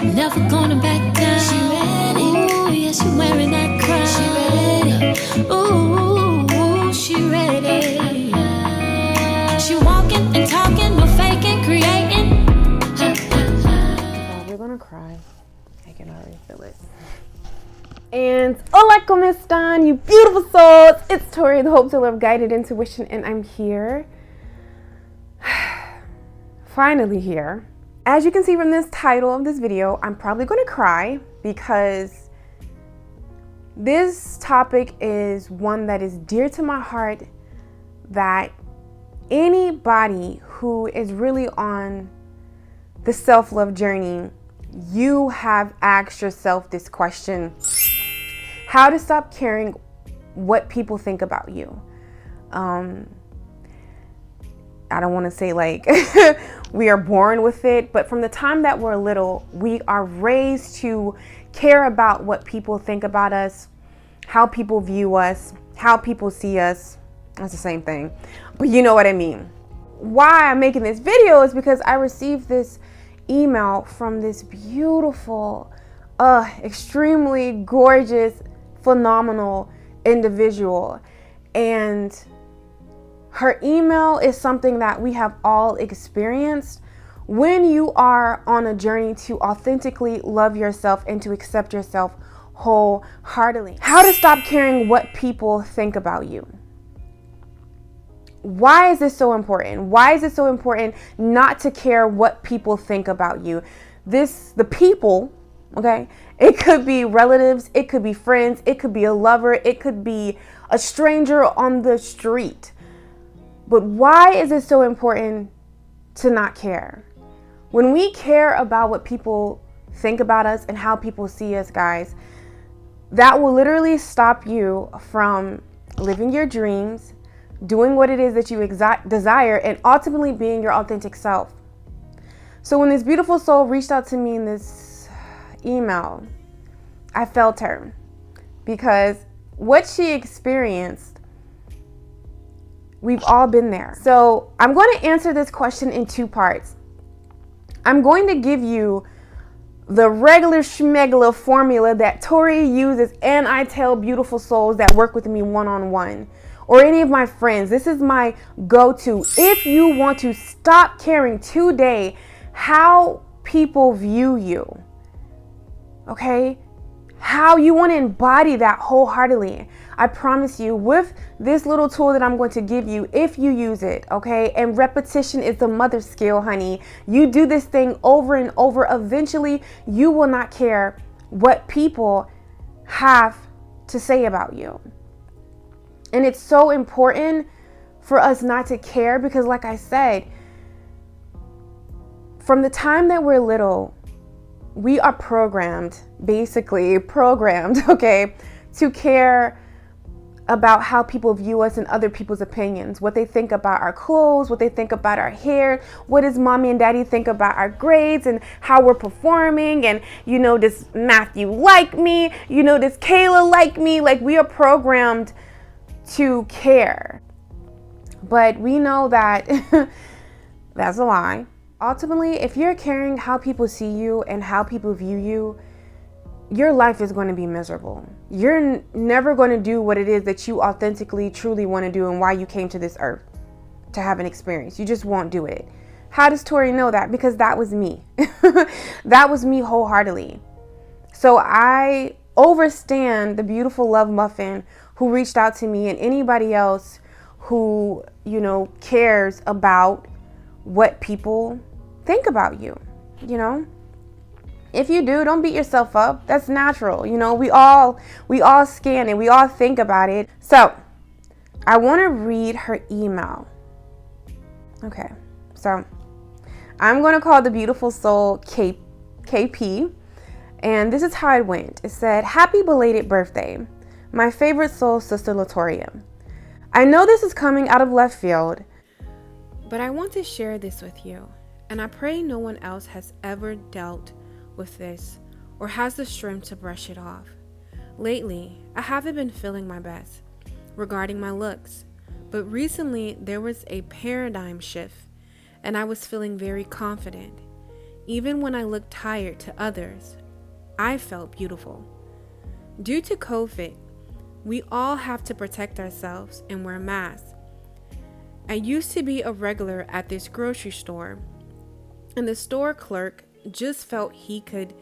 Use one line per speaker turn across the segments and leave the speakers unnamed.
never gonna back down. She ready, ooh, yeah, she wearing that crown. She ready, ooh, she ready. She walking and talking, no faking, creating.
We're gonna cry. I can already feel it. And hola, ¿cómo están, you beautiful souls? It's Tori, the Hope Dealer of Guided Intuition, and I'm here. Finally here. As you can see from this title of this video, I'm probably going to cry because this topic is one that is dear to my heart, that anybody who is really on the self-love journey, you have asked yourself this question: how to stop caring what people think about you. I don't want to say like we are born with it, but from the time that we're little, we are raised to care about what people think about us, how people view us, how people see us. That's the same thing, but you know what I mean. Why I'm making this video is because I received this email from this beautiful, extremely gorgeous, phenomenal individual, and her email is something that we have all experienced when you are on a journey to authentically love yourself and to accept yourself wholeheartedly. How to stop caring what people think about you. Why is this so important? Why is it so important not to care what people think about you? The people, okay? It could be relatives, it could be friends, it could be a lover, it could be a stranger on the street. But why is it so important to not care? When we care about what people think about us and how people see us, guys, that will literally stop you from living your dreams, doing what it is that you desire, and ultimately being your authentic self. So when this beautiful soul reached out to me in this email, I felt her, because what she experienced, we've all been there. So I'm going to answer this question in two parts. I'm going to give you the regular schmegler formula that Tori uses, and I tell beautiful souls that work with me one-on-one, or any of my friends. This is my go-to. If you want to stop caring today how people view you, okay? How you want to embody that wholeheartedly. I promise you, with this little tool that I'm going to give you, if you use it, okay, and repetition is the mother skill, honey. You do this thing over and over, eventually you will not care what people have to say about you. And it's so important for us not to care, because like I said, from the time that we're little, we are basically programmed, okay, to care about how people view us and other people's opinions, what they think about our clothes, what they think about our hair, what does mommy and daddy think about our grades and how we're performing, and does Matthew like me, does Kayla like me? Like, we are programmed to care, but we know that that's a lie. Ultimately, if you're caring how people see you and how people view you, your life is going to be miserable. You're never going to do what it is that you authentically, truly want to do and why you came to this earth to have an experience. You just won't do it. How does Tori know that? Because that was me. That was me wholeheartedly. So I overstand the beautiful love muffin who reached out to me, and anybody else who, cares about what people think about you. If you do, don't beat yourself up. That's natural. We all scan it. We all think about it. So I want to read her email. Okay. So I'm going to call the beautiful soul KP. And this is how it went. It said, "Happy belated birthday, my favorite soul sister Latoria. I know this is coming out of left field, but I want to share this with you, and I pray no one else has ever dealt with this or has the strength to brush it off. Lately, I haven't been feeling my best regarding my looks, but recently there was a paradigm shift and I was feeling very confident. Even when I looked tired to others, I felt beautiful. Due to COVID, we all have to protect ourselves and wear masks. I used to be a regular at this grocery store, and the store clerk just felt he could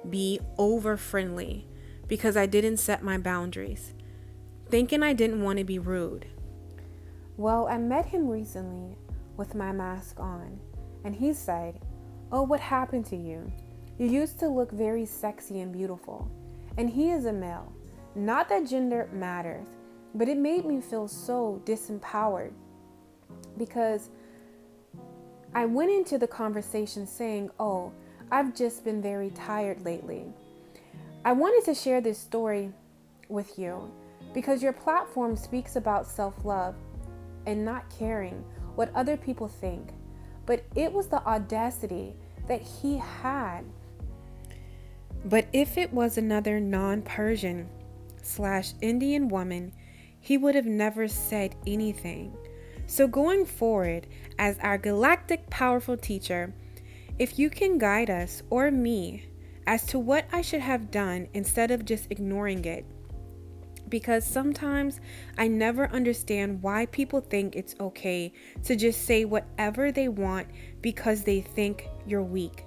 be over friendly because I didn't set my boundaries, thinking I didn't want to be rude. Well, I met him recently with my mask on, and he said, "Oh, what happened to you? You used to look very sexy and beautiful." And he is a male. Not that gender matters, but it made me feel so disempowered because I went into the conversation saying, "Oh, I've just been very tired lately." I wanted to share this story with you because your platform speaks about self-love and not caring what other people think. But it was the audacity that he had. But if it was another non-Persian/Indian woman, he would have never said anything. So going forward, as our galactic powerful teacher, if you can guide us or me as to what I should have done instead of just ignoring it. Because sometimes I never understand why people think it's okay to just say whatever they want because they think you're weak.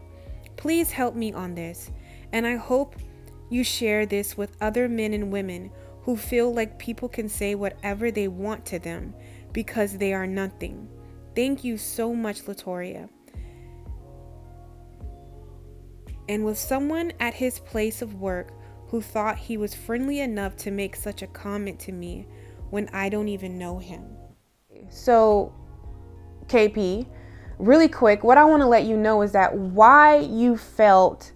Please help me on this, and I hope you share this with other men and women who feel like people can say whatever they want to them because they are nothing. Thank you so much, Latoria. And with someone at his place of work who thought he was friendly enough to make such a comment to me when I don't even know him. So, KP, really quick, what I want to let you know is that why you felt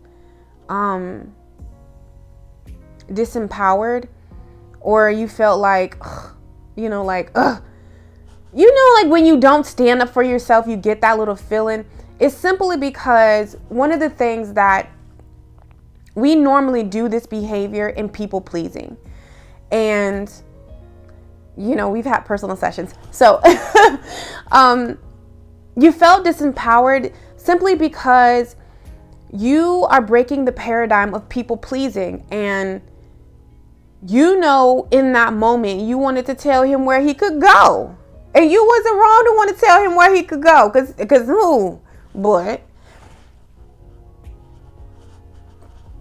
disempowered, or you felt like, like when you don't stand up for yourself, you get that little feeling. It's simply because one of the things that we normally do this behavior in people pleasing. And, we've had personal sessions. So you felt disempowered simply because you are breaking the paradigm of people pleasing. And, in that moment, you wanted to tell him where he could go. And you wasn't wrong to want to tell him where he could go. Because who? But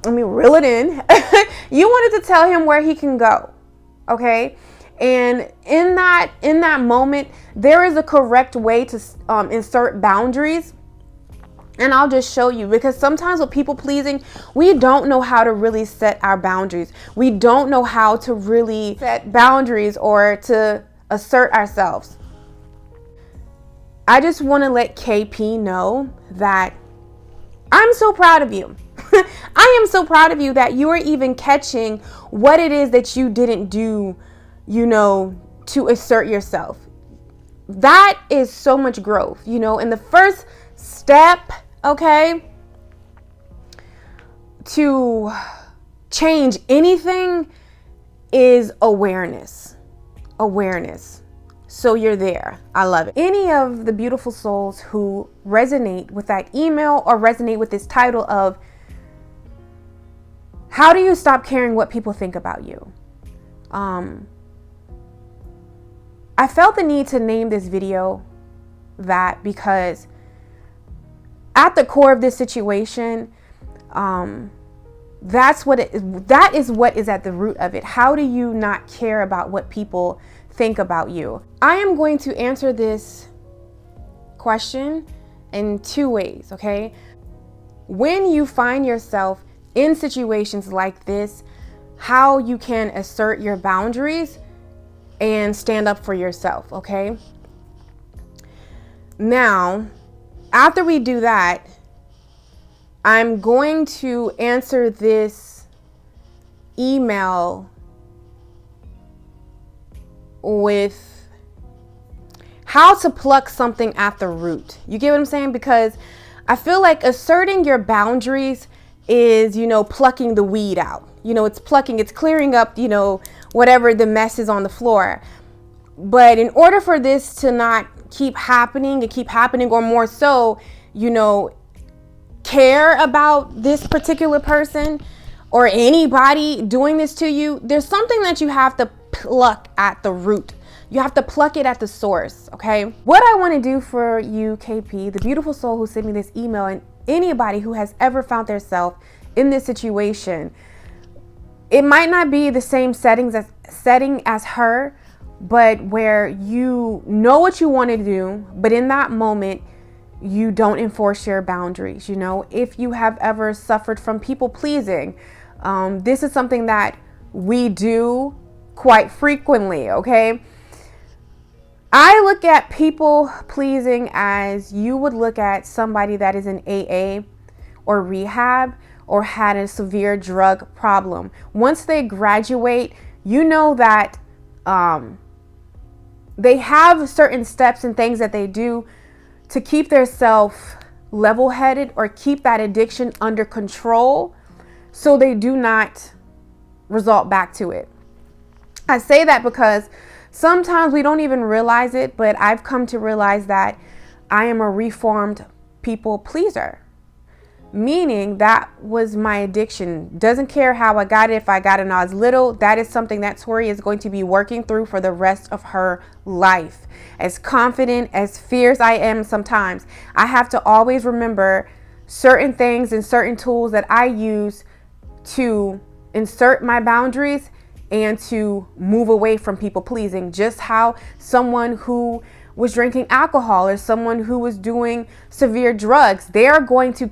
let me reel it in. You wanted to tell him where he can go. Okay. And in that moment, there is a correct way to insert boundaries. And I'll just show you, because sometimes with people pleasing, we don't know how to really set our boundaries. We don't know how to really set boundaries or to assert ourselves. I just want to let KP know that I'm so proud of you. I am so proud of you that you are even catching what it is that you didn't do, to assert yourself. That is so much growth, and the first step, okay, to change anything is awareness. So you're there. I love it. Any of the beautiful souls who resonate with that email or resonate with this title of how do you stop caring what people think about you? I felt the need to name this video that because at the core of this situation, that is what is at the root of it. How do you not care about what people think about you? I am going to answer this question in two ways, okay? When you find yourself in situations like this, how you can assert your boundaries and stand up for yourself, okay? Now, after we do that, I'm going to answer this email with how to pluck something at the root. You get what I'm saying? Because I feel like asserting your boundaries is, plucking the weed out. It's clearing up, whatever the mess is on the floor. But in order for this to not keep happening, or more so, KP care about this particular person or anybody doing this to you, there's something that you have to pluck at the root. You have to pluck it at the source, okay? What I want to do for you, KP, the beautiful soul who sent me this email, and anybody who has ever found themselves in this situation, it might not be the same setting as her, but where you know what you want to do, but in that moment, you don't enforce your boundaries. You know, if you have ever suffered from people pleasing, this is something that we do quite frequently, okay? I look at people pleasing as you would look at somebody that is in AA or rehab or had a severe drug problem. Once they graduate, you know that they have certain steps and things that they do to keep their self level-headed or keep that addiction under control so they do not resort back to it. I say that because sometimes we don't even realize it, but I've come to realize that I am a reformed people pleaser. Meaning that was my addiction. Doesn't care how I got it. If I got it when I was little, that is something that Tori is going to be working through for the rest of her life. As confident, as fierce I am sometimes, I have to always remember certain things and certain tools that I use to insert my boundaries and to move away from people pleasing. Just how someone who was drinking alcohol or someone who was doing severe drugs, they're going to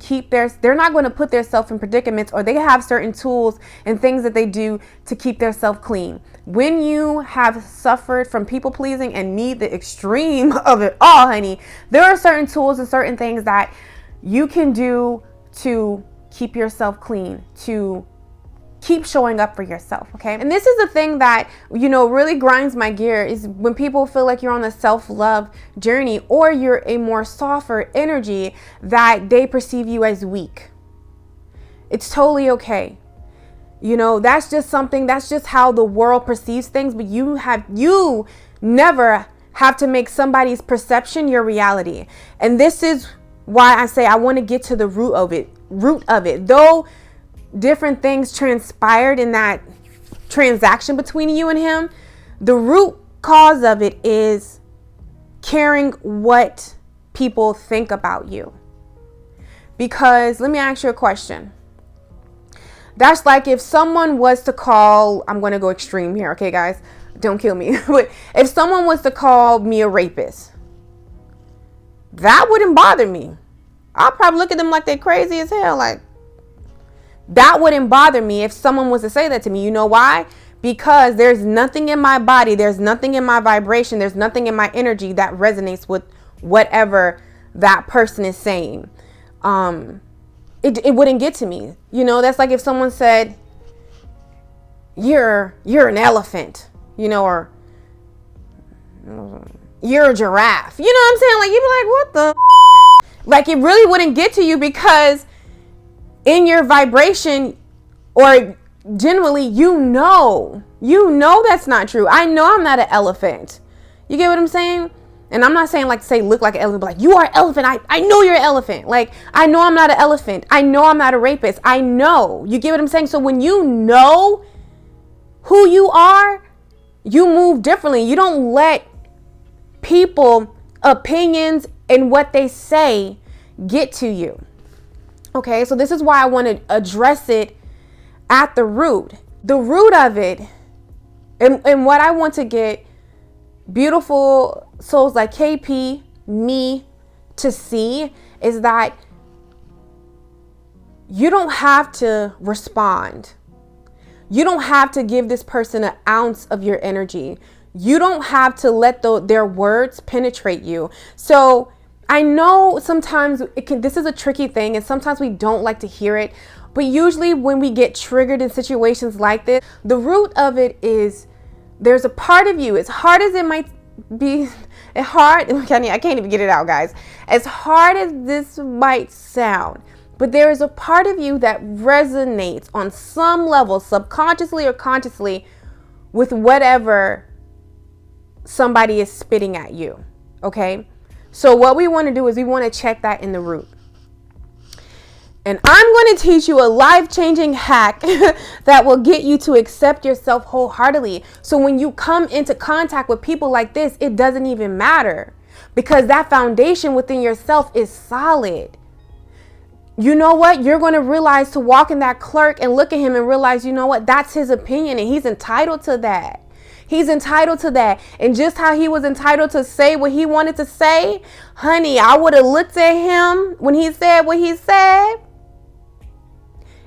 they're not going to put themselves in predicaments, or they have certain tools and things that they do to keep themselves clean. When you have suffered from people pleasing and need the extreme of it all, honey, there are certain tools and certain things that you can do to keep yourself clean, to keep showing up for yourself, okay? And this is the thing that, you know, really grinds my gear, is when people feel like you're on a self-love journey or you're a more softer energy, that they perceive you as weak. It's totally okay. You know, that's just how the world perceives things, but you never have to make somebody's perception your reality. And this is why I say I want to get to the root of it. Though different things transpired in that transaction between you and him, the root cause of it is caring what people think about you. Because let me ask you a question. That's like if someone was to call, I'm going to go extreme here, okay guys, don't kill me, but if someone was to call me a rapist, that wouldn't bother me. I'll probably look at them like they're crazy as hell, like, that wouldn't bother me if someone was to say that to me. You know why? Because there's nothing in my body, there's nothing in my vibration, there's nothing in my energy that resonates with whatever that person is saying. It wouldn't get to me. You know, that's like if someone said, you're an elephant, you know, or you're a giraffe. You know what I'm saying? Like, you'd be like, what the? Like, it really wouldn't get to you, because in your vibration, or generally, you know that's not true. I know I'm not an elephant. You get what I'm saying? And I'm not saying like say look like an elephant, but like, you are an elephant. I know you're an elephant. Like, I know I'm not an elephant. I know I'm not a rapist. I know. You get what I'm saying? So when you know who you are, you move differently. You don't let people opinions and what they say get to you. Okay, so this is why I want to address it at the root. The root of it, and what I want to get beautiful souls like KP, me, to see is that you don't have to respond. You don't have to give this person an ounce of your energy. You don't have to let their words penetrate you. So I know sometimes this is a tricky thing, and sometimes we don't like to hear it, but usually when we get triggered in situations like this, the root of it is there's a part of you, as hard as it might be, I can't even get it out, guys. As hard as this might sound, but there is a part of you that resonates on some level, subconsciously or consciously, with whatever somebody is spitting at you, okay? So what we want to do is we want to check that in the root. And I'm going to teach you a life-changing hack that will get you to accept yourself wholeheartedly. So when you come into contact with people like this, it doesn't even matter, because that foundation within yourself is solid. You know what? You're going to realize to walk in that clerk and look at him and realize, you know what? That's his opinion and he's entitled to that. He's entitled to that. And just how he was entitled to say what he wanted to say, honey, I would have looked at him when he said what he said,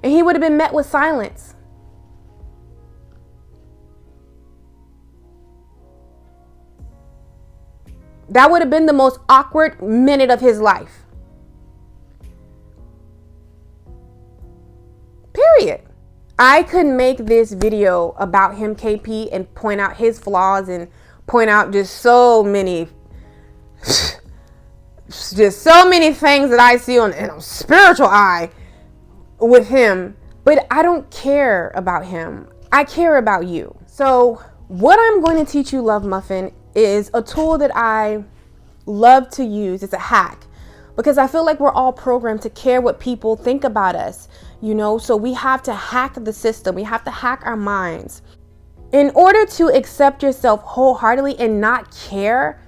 and he would have been met with silence. That would have been the most awkward minute of his life. Period. I could make this video about him, KP, and point out his flaws and point out just so many things that I see in a spiritual eye with him. But I don't care about him. I care about you. So what I'm going to teach you, Love Muffin, is a tool that I love to use. It's a hack, because I feel like we're all programmed to care what people think about us, you know, so we have to hack the system. We have to hack our minds. In order to accept yourself wholeheartedly and not care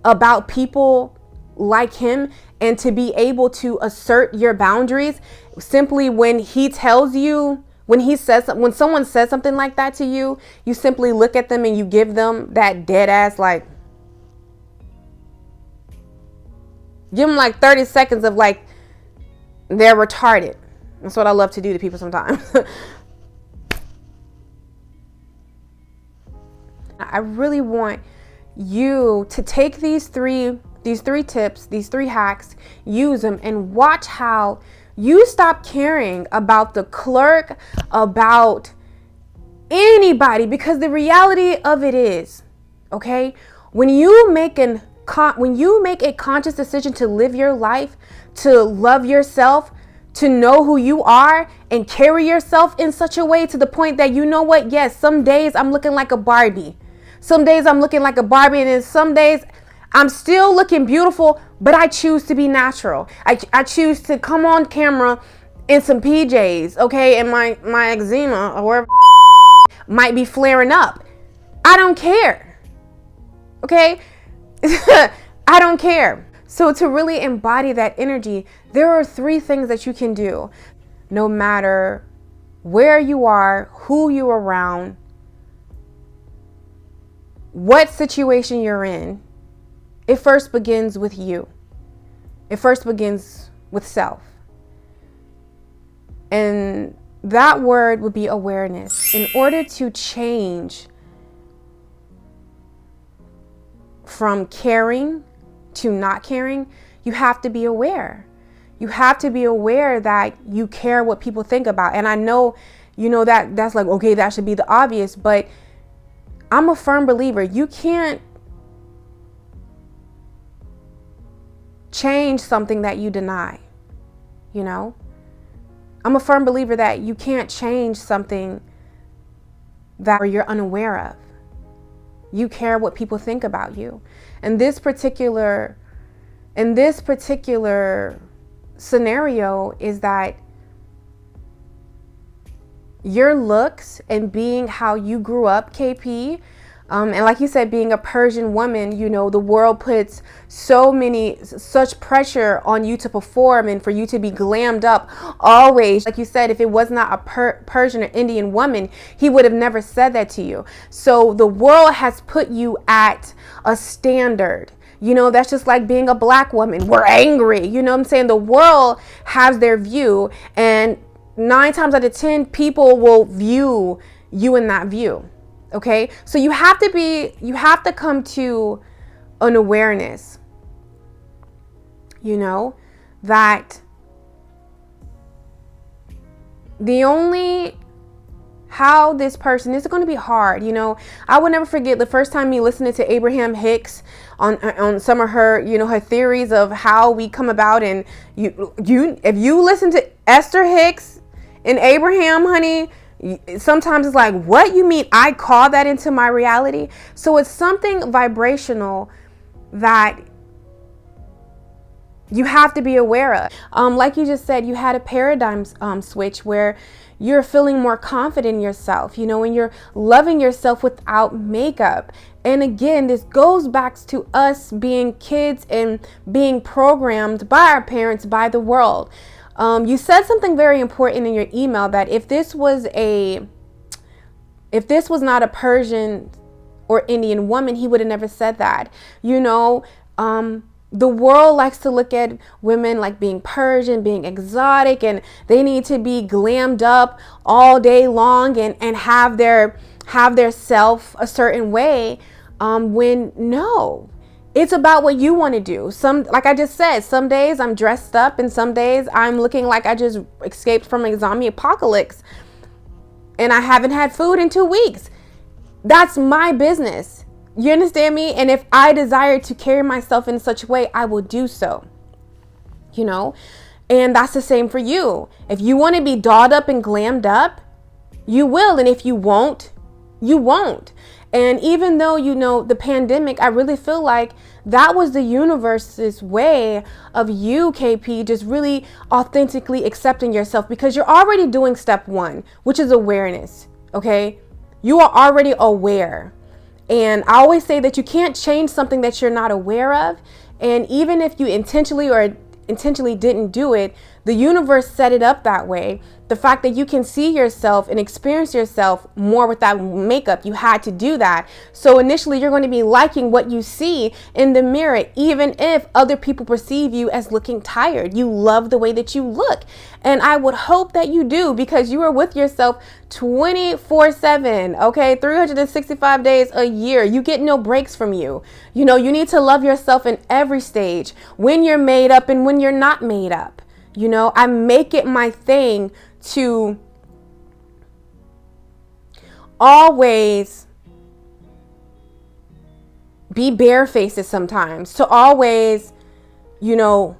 about people like him, and to be able to assert your boundaries, simply when he tells you, when someone says something like that to you, you simply look at them and you give them that dead ass, like, give them like 30 seconds of like, they're retarded. That's what I love to do to people sometimes. I really want you to take these three tips, these 3 hacks, use them, and watch how you stop caring about the clerk, about anybody, because the reality of it is, okay, when you make a conscious decision to live your life, to love yourself, to know who you are, and carry yourself in such a way to the point that, you know what, yes, some days I'm looking like a Barbie. Some days I'm looking like a Barbie, and then some days I'm still looking beautiful, but I choose to be natural. I choose to come on camera in some PJs, okay, and my eczema or whatever might be flaring up. I don't care, okay? I don't care. So to really embody that energy, there are 3 things that you can do. No matter where you are, who you're around, what situation you're in, it first begins with you. It first begins with self. And that word would be awareness. In order to change from caring to not caring, you have to be aware. You have to be aware that you care what people think about. And I know, you know, that's like, okay, that should be the obvious, but I'm a firm believer. You can't change something that you deny, you know? I'm a firm believer that you can't change something that you're unaware of. You care what people think about you. In this particular scenario is that your looks and being how you grew up, KP, and like you said, being a Persian woman, you know, the world puts such pressure on you to perform and for you to be glammed up always. Like you said, if it was not a Persian or Indian woman, he would have never said that to you. So the world has put you at a standard. You know, that's just like being a black woman. We're angry. You know what I'm saying? The world has their view, and 9 times out of 10, people will view you in that view. Okay, so you have to come to an awareness, you know, that the only how this person is going to be hard. You know, I will never forget the first time me listening to Abraham Hicks on some of her, you know, her theories of how we come about. And if you listen to Esther Hicks and Abraham, honey, sometimes it's like, what you mean I call that into my reality? So it's something vibrational that You have to be aware of. Like you just said, you had a paradigm switch where you're feeling more confident in yourself, you know, and you're loving yourself without makeup. And again, this goes back to us being kids and being programmed by our parents, by the world. You said something very important in your email, that if this was not a Persian or Indian woman, he would have never said that. You know, the world likes to look at women like being Persian, being exotic, and they need to be glammed up all day long and have their self a certain way. When no, it's about what you want to do. Like I just said, some days I'm dressed up and some days I'm looking like I just escaped from a zombie apocalypse and I haven't had food in 2 weeks. That's my business. You understand me? And if I desire to carry myself in such a way, I will do so. You know? And that's the same for you. If you want to be dolled up and glammed up, you will. And if you won't, you won't. And even though, you know, the pandemic, I really feel like that was the universe's way of you, KP, just really authentically accepting yourself, because you're already doing step 1, which is awareness. Okay? You are already aware. And I always say that you can't change something that you're not aware of. And even if you intentionally didn't do it, the universe set it up that way. The fact that you can see yourself and experience yourself more without makeup, you had to do that. So initially you're going to be liking what you see in the mirror, even if other people perceive you as looking tired. You love the way that you look. And I would hope that you do, because you are with yourself 24/7, okay? 365 days a year. You get no breaks from you. You know, you need to love yourself in every stage, when you're made up and when you're not made up. You know, I make it my thing to always be barefaced sometimes, to always, you know,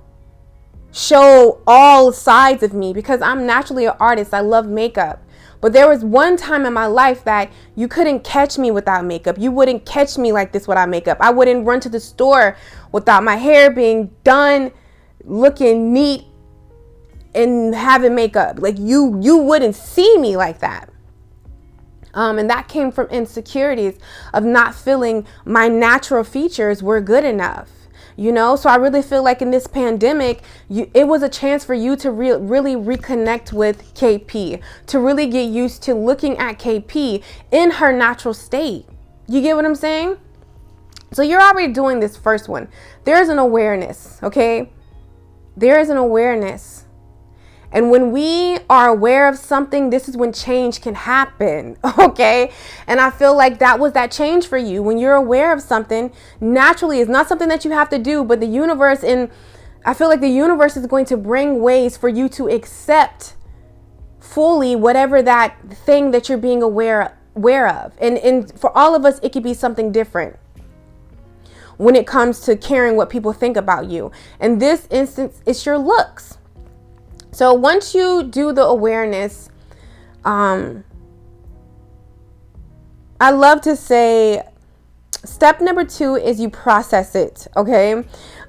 show all sides of me, because I'm naturally an artist. I love makeup. But there was one time in my life that you couldn't catch me without makeup. You wouldn't catch me like this without makeup. I wouldn't run to the store without my hair being done, looking neat, and having makeup. Like you wouldn't see me like that. And that came from insecurities of not feeling my natural features were good enough. You know, so I really feel like in this pandemic, it was a chance for you to really reconnect with KP, to really get used to looking at KP in her natural state. You get what I'm saying? So you're already doing this first one. There's an awareness, okay? There is an awareness. And when we are aware of something, this is when change can happen, okay? And I feel like that was that change for you. When you're aware of something, naturally, it's not something that you have to do, but the universe, and I feel like the universe is going to bring ways for you to accept fully whatever that thing that you're being aware of. And for all of us, it could be something different when it comes to caring what people think about you. In this instance, it's your looks. So once you do the awareness, I love to say step number 2 is you process it, okay?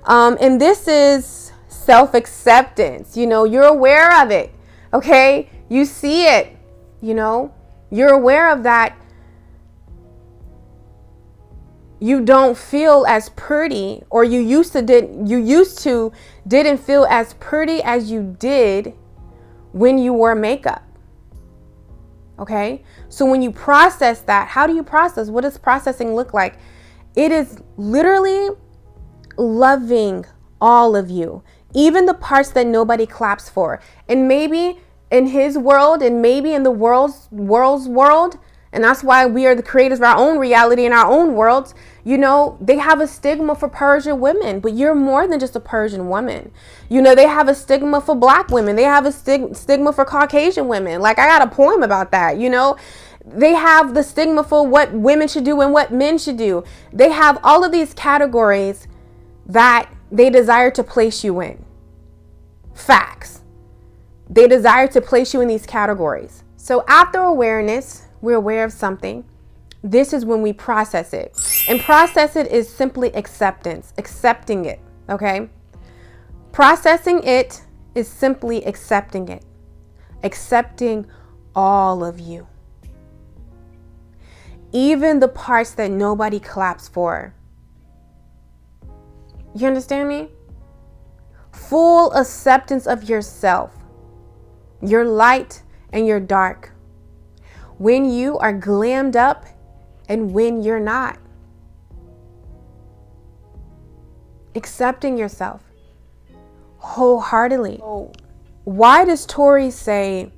And this is self-acceptance. You know, you're aware of it, okay? You see it, you know, you're aware of that. You don't feel as pretty, or you used to didn't feel as pretty as you did when you wore makeup. Okay? So when you process that, how do you process? What does processing look like? It is literally loving all of you, even the parts that nobody claps for. And maybe in his world, and maybe in the world's world, and that's why we are the creators of our own reality in our own worlds. You know, they have a stigma for Persian women, but you're more than just a Persian woman. You know, they have a stigma for Black women. They have a stigma for Caucasian women. Like, I got a poem about that, you know. They have the stigma for what women should do and what men should do. They have all of these categories that they desire to place you in. Facts. They desire to place you in these categories. So after awareness, we're aware of something. This is when we process it. And process it is simply acceptance, accepting it, okay? Processing it is simply accepting it, accepting all of you, even the parts that nobody claps for. You understand me? Full acceptance of yourself, your light and your dark, when you are glammed up and when you're not. Accepting yourself wholeheartedly. Why does Tori say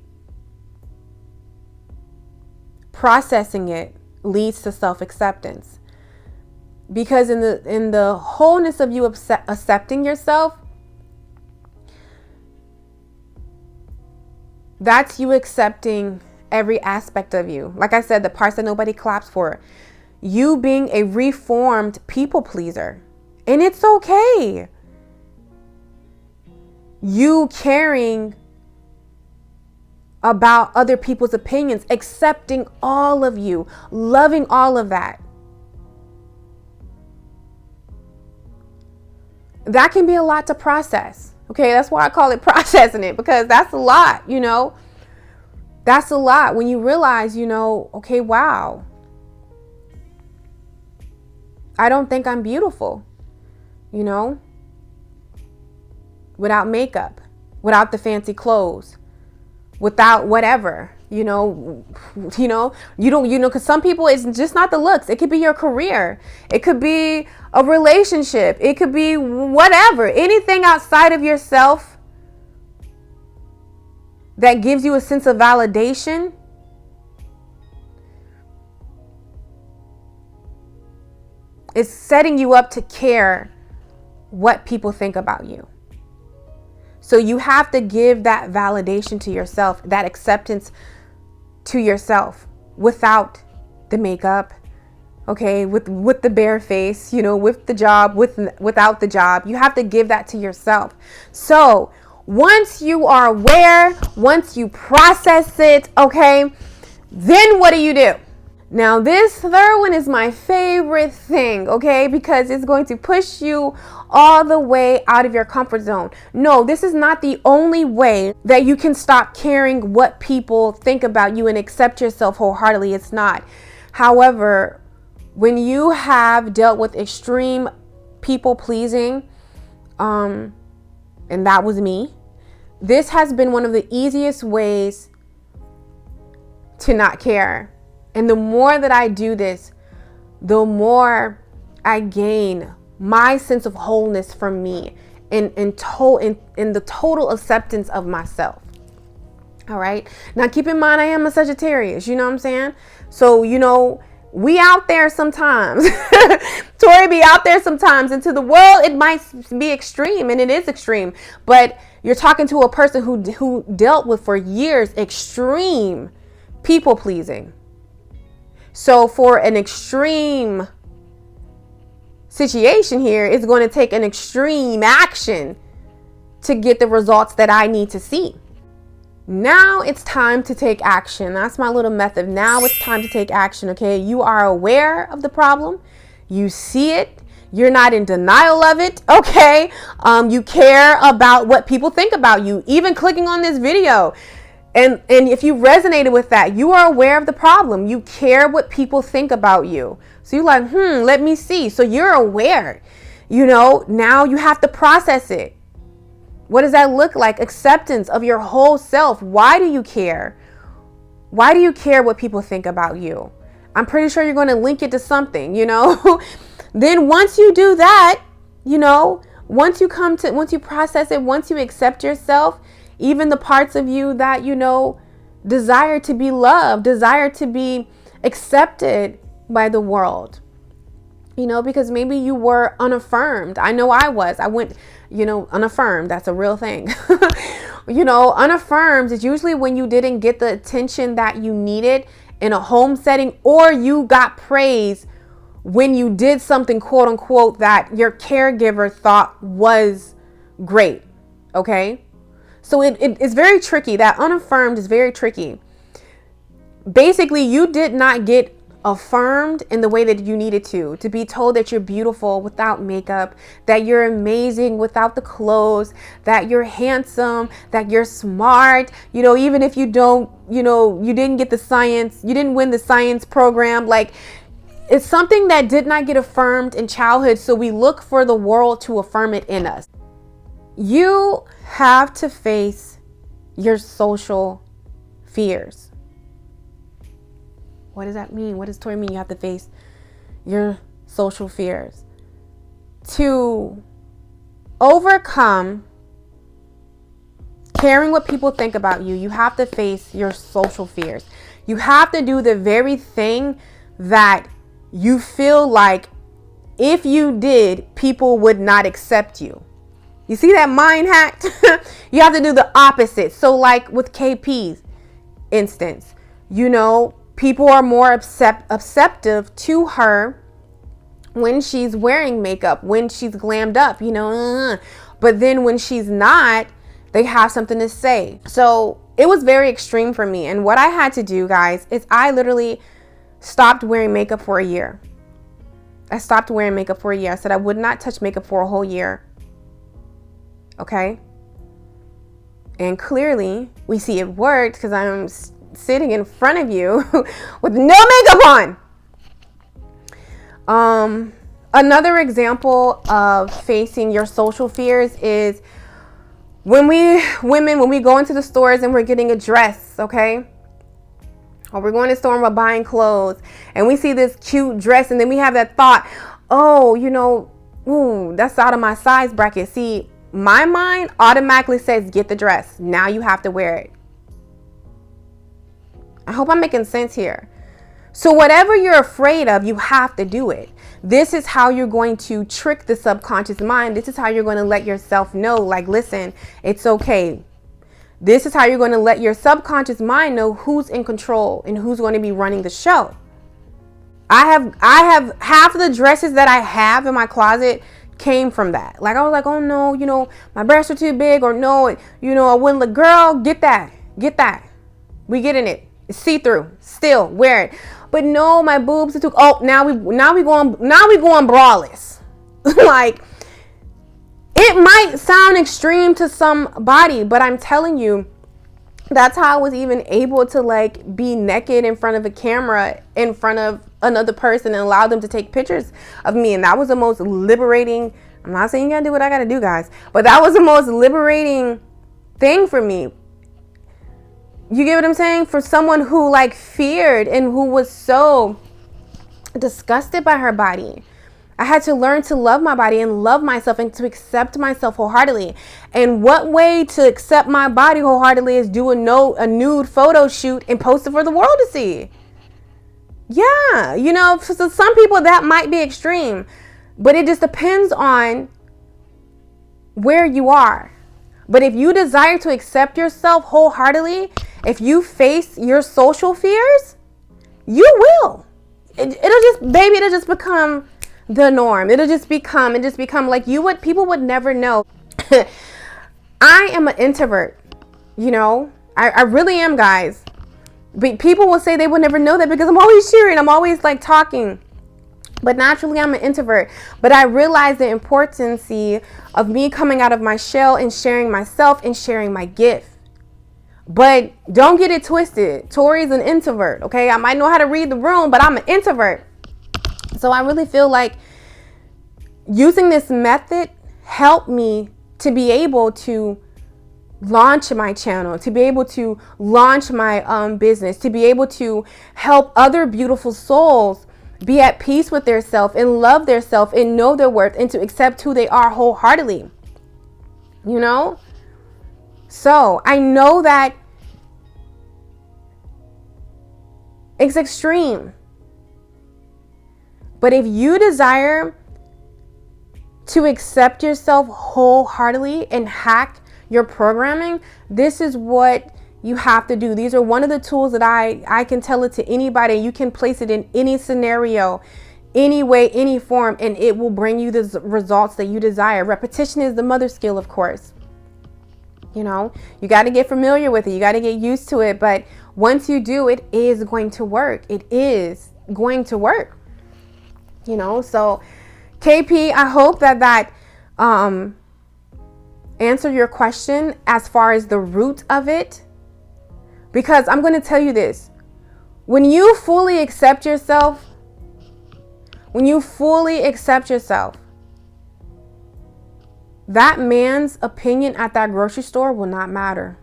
processing it leads to self-acceptance? Because in the wholeness of you accepting yourself, that's you accepting every aspect of you. Like I said, the parts that nobody claps for. You being a reformed people pleaser. And it's okay. You caring about other people's opinions, accepting all of you, loving all of that. That can be a lot to process. Okay, that's why I call it processing it, because that's a lot, you know. That's a lot when you realize, you know, okay, wow, I don't think I'm beautiful, you know, without makeup, without the fancy clothes, without whatever, you don't, because some people, it's just not the looks. It could be your career. It could be a relationship. It could be whatever, anything outside of yourself that gives you a sense of validation. It's setting you up to care what people think about you. So you have to give that validation to yourself, that acceptance to yourself without the makeup, okay, with the bare face, with the job, without the job. You have to give that to yourself. So once you are aware, once you process it, okay, then what do? Now, this third one is my favorite thing, okay, because it's going to push you all the way out of your comfort zone. No, this is not the only way that you can stop caring what people think about you and accept yourself wholeheartedly. It's not. However, when you have dealt with extreme people pleasing, and that was me, this has been one of the easiest ways to not care. And the more that I do this, the more I gain my sense of wholeness from me and in the total acceptance of myself. All right. Now, keep in mind, I am a Sagittarius. You know what I'm saying? So, we out there sometimes. Tori be out there sometimes. And to the world, it might be extreme, and it is extreme. But you're talking to a person who dealt with for years extreme people pleasing. So for an extreme situation here, it's going to take an extreme action to get the results that I need to see. Now it's time to take action. That's my little method. Now it's time to take action, okay? You are aware of the problem. You see it. You're not in denial of it, okay? You care about what people think about you, even clicking on this video. And if you resonated with that, you are aware of the problem. You care what people think about you. So you're like, let me see. So you're aware, now you have to process it. What does that look like? Acceptance of your whole self. Why do you care? Why do you care what people think about you? I'm pretty sure you're going to link it to something, Then once you do that, once you process it, once you accept yourself, even the parts of you that, desire to be loved, desire to be accepted by the world, because maybe you were unaffirmed. I know I was. I went, unaffirmed. That's a real thing. Unaffirmed is usually when you didn't get the attention that you needed in a home setting, or you got praise when you did something, quote unquote, that your caregiver thought was great. Okay. So it's very tricky. That unaffirmed is very tricky. Basically, you did not get affirmed in the way that you needed to be told that you're beautiful without makeup, that you're amazing without the clothes, that you're handsome, that you're smart, even if you don't, you didn't get the science, you didn't win the science program. Like, it's something that did not get affirmed in childhood, so we look for the world to affirm it in us. You have to face your social fears. What does that mean? What does Tori mean? You have to face your social fears. To overcome caring what people think about you, you have to face your social fears. You have to do the very thing that you feel like if you did, people would not accept you. You see that mind hack? You have to do the opposite. So like with KP's instance, people are more receptive to her when she's wearing makeup, when she's glammed up, But then when she's not, they have something to say. So it was very extreme for me. And what I had to do, guys, is I literally stopped wearing makeup for a year. I stopped wearing makeup for a year. I said I would not touch makeup for a whole year. Okay? And clearly, we see it worked because I'm sitting in front of you with no makeup on. Another example of facing your social fears is when we go into the stores and we're getting a dress, okay? Or we're going to the store and we're buying clothes and we see this cute dress and then we have that thought, that's out of my size bracket. See, my mind automatically says, get the dress. Now you have to wear it. I hope I'm making sense here. So whatever you're afraid of, you have to do it. This is how you're going to trick the subconscious mind. This is how you're going to let yourself know, like, listen, it's okay. This is how you're going to let your subconscious mind know who's in control and who's going to be running the show. I have half of the dresses that I have in my closet came from that. Like, I was like, oh no, my breasts are too big, or no, I wouldn't look. Girl, get that. We getting it. It's see-through. Still wear it. But no, my boobs are too. Oh, now we going braless. Like, it might sound extreme to somebody, but I'm telling you, that's how I was even able to like be naked in front of a camera in front of another person and allow them to take pictures of me. And that was the most liberating. I'm not saying you gotta do what I gotta do, guys, but that was the most liberating thing for me. You get what I'm saying? For someone who like feared and who was so disgusted by her body. I had to learn to love my body and love myself and to accept myself wholeheartedly. And what way to accept my body wholeheartedly is do a nude photo shoot and post it for the world to see. Yeah, for some people that might be extreme, but it just depends on where you are. But if you desire to accept yourself wholeheartedly, if you face your social fears, you will. It'll just become the norm. It'll just become like people would never know. I am an introvert, I really am, guys. But people will say they would never know that because I'm always cheering. I'm always like talking. But naturally, I'm an introvert. But I realize the importance of me coming out of my shell and sharing myself and sharing my gift. But don't get it twisted. Tori's an introvert, okay? I might know how to read the room, but I'm an introvert. So I really feel like using this method helped me to be able to launch my channel, to be able to launch my business, to be able to help other beautiful souls be at peace with their self and love their self and know their worth and to accept who they are wholeheartedly. So I know that it's extreme. But if you desire to accept yourself wholeheartedly and hack your programming, this is what you have to do. These are one of the tools that I can tell it to anybody. You can place it in any scenario, any way, any form, and it will bring you the results that you desire. Repetition is the mother skill, of course. You got to get familiar with it. You got to get used to it. But once you do, it is going to work. It is. going to work. You know, so KP, I hope that answered your question as far as the root of it. Because I'm going to tell you this. When you fully accept yourself, that man's opinion at that grocery store will not matter.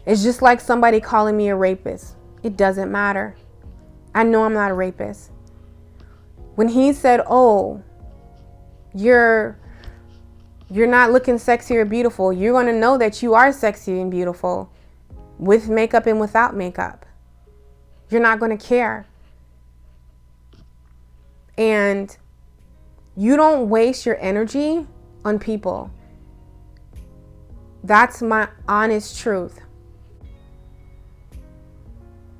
It's just like somebody calling me a rapist. It doesn't matter. I know I'm not a rapist. When he said, oh, you're not looking sexy or beautiful, you're going to know that you are sexy and beautiful with makeup and without makeup. You're not going to care. And you don't waste your energy on people. That's my honest truth.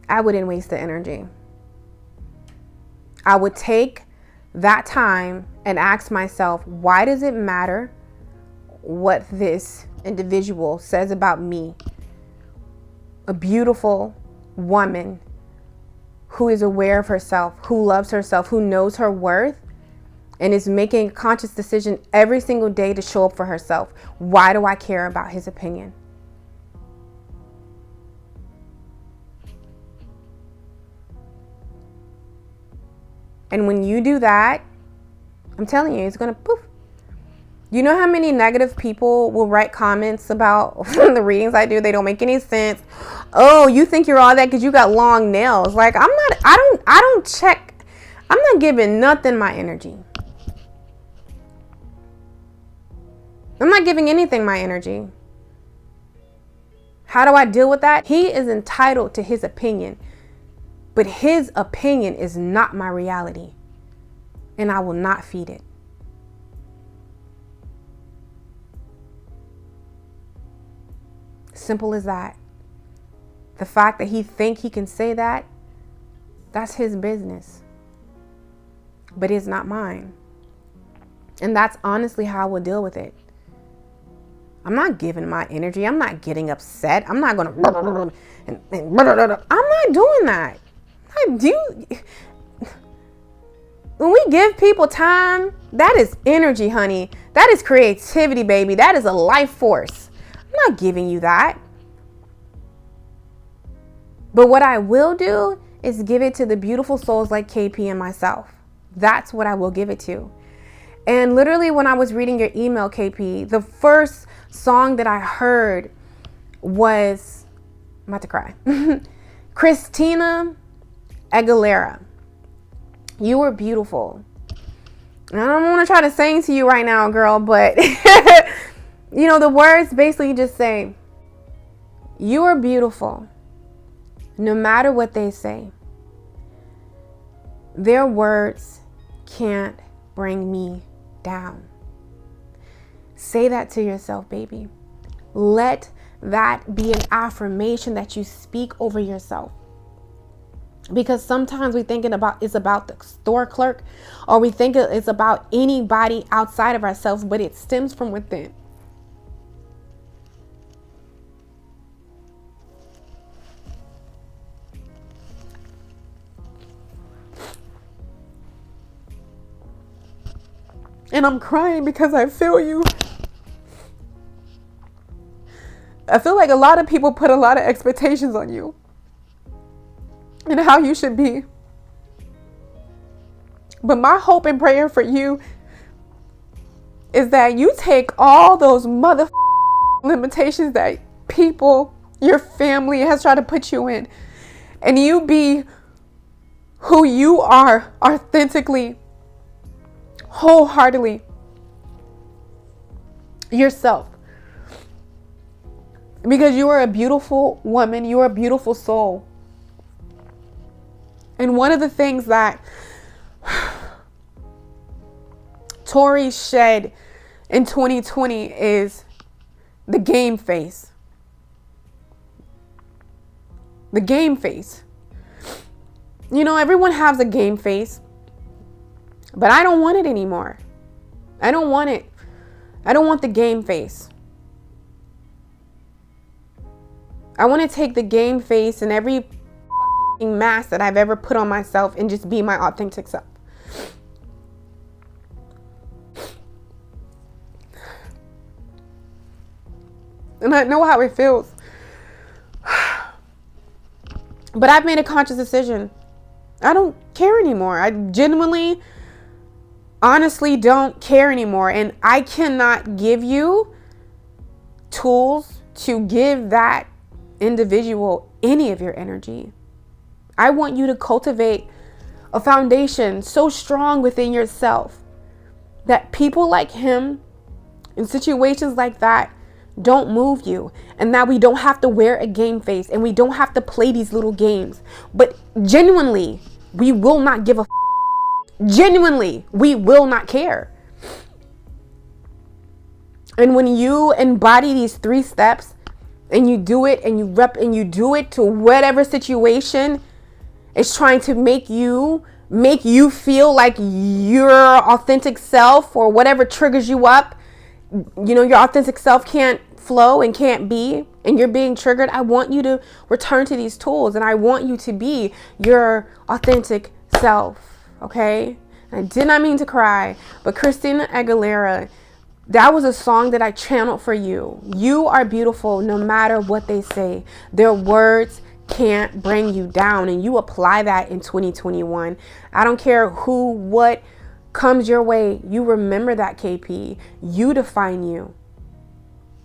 I wouldn't waste the energy. I would take that time and ask myself, why does it matter what this individual says about me? A beautiful woman who is aware of herself, who loves herself, who knows her worth, and is making a conscious decision every single day to show up for herself. Why do I care about his opinion? And when you do that, I'm telling you, it's going to poof. You know how many negative people will write comments about the readings I do? They don't make any sense. Oh, you think you're all that because you got long nails. Like, I don't check. I'm not giving nothing my energy. I'm not giving anything my energy. How do I deal with that? He is entitled to his opinion. But his opinion is not my reality. And I will not feed it. Simple as that. The fact that he think he can say that, that's his business. But it's not mine. And that's honestly how I will deal with it. I'm not giving my energy. I'm not getting upset. I'm not going to... I'm not doing that. When we give people time, that is energy, honey. That is creativity, baby. That is a life force. I'm not giving you that. But what I will do is give it to the beautiful souls like KP and myself. That's what I will give it to. And literally when I was reading your email, KP, the first song that I heard was, I'm about to cry, Christina Aguilera. You were beautiful. And I don't want to try to sing to you right now, girl, but you know, the words basically just say, you are beautiful, no matter what they say. Their words can't bring me down. Say that to yourself, baby. Let that be an affirmation that you speak over yourself. Because sometimes we think it's about the store clerk, or we think it's about anybody outside of ourselves, but it stems from within. And I'm crying because I feel you. I feel like a lot of people put a lot of expectations on you and how you should be. But my hope and prayer for you is that you take all those limitations that people, your family has tried to put you in, and you be who you are authentically, wholeheartedly yourself. Because you are a beautiful woman, you are a beautiful soul. And one of the things that Tori shed in 2020 is the game face. The game face. You know, everyone has a game face, but I don't want it anymore. I don't want it. I don't want the game face. I want to take the game face and every mask that I've ever put on myself and just be my authentic self. And I know how it feels. But I've made a conscious decision. I don't care anymore. I genuinely, honestly don't care anymore. And I cannot give you tools to give that individual any of your energy. I want you to cultivate a foundation so strong within yourself that people like him in situations like that don't move you, and that we don't have to wear a game face and we don't have to play these little games. But genuinely, we will not give a genuinely, we will not care. And when you embody these 3 steps and you do it and you rep and you do it to whatever situation is trying to make you feel like your authentic self, or whatever triggers you up, you know, your authentic self can't flow and can't be, and you're being triggered, I want you to return to these tools, and I want you to be your authentic self. Okay? I did not mean to cry, but Christina Aguilera, that was a song that I channeled for you. You are beautiful no matter what they say. Their words can't bring you down, and you apply that in 2021. I don't care who, what comes your way. You remember that, KP. You define you.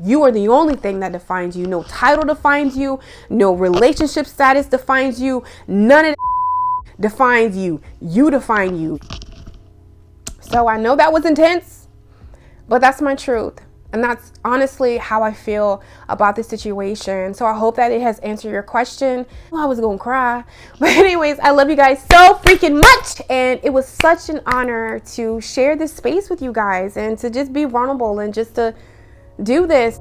You are the only thing that defines you. No title defines you. No relationship status defines you. None of that defines you. You define you. So I know that was intense, but that's my truth. And that's honestly how I feel about this situation. So I hope that it has answered your question. Well, I was going to cry. But anyways, I love you guys so freaking much. And it was such an honor to share this space with you guys and to just be vulnerable and just to do this.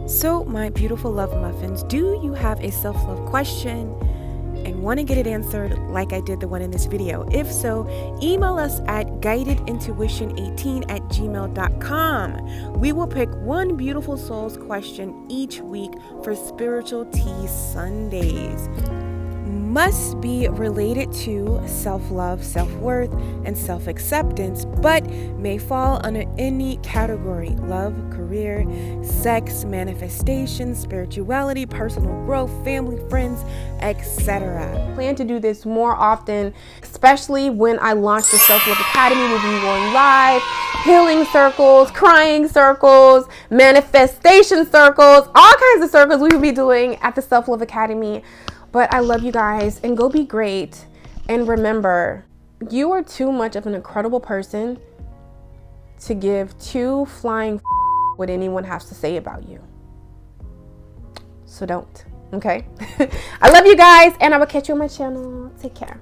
So my beautiful love muffins, do you have a self-love question and want to get it answered like I did the one in this video? If so, email us at guidedintuition18@gmail.com. We will pick one beautiful soul's question each week for Spiritual Tea Sundays. Must be related to self-love, self-worth, and self-acceptance, but may fall under any category: love, career, sex, manifestation, spirituality, personal growth, family, friends, etc. I plan to do this more often, especially when I launch the Self-Love Academy. We'll be going live, healing circles, crying circles, manifestation circles, all kinds of circles we will be doing at the Self-Love Academy. But I love you guys, and go be great. And remember, you are too much of an incredible person to give 2 flying what anyone has to say about you. So don't, okay? I love you guys, and I will catch you on my channel. Take care.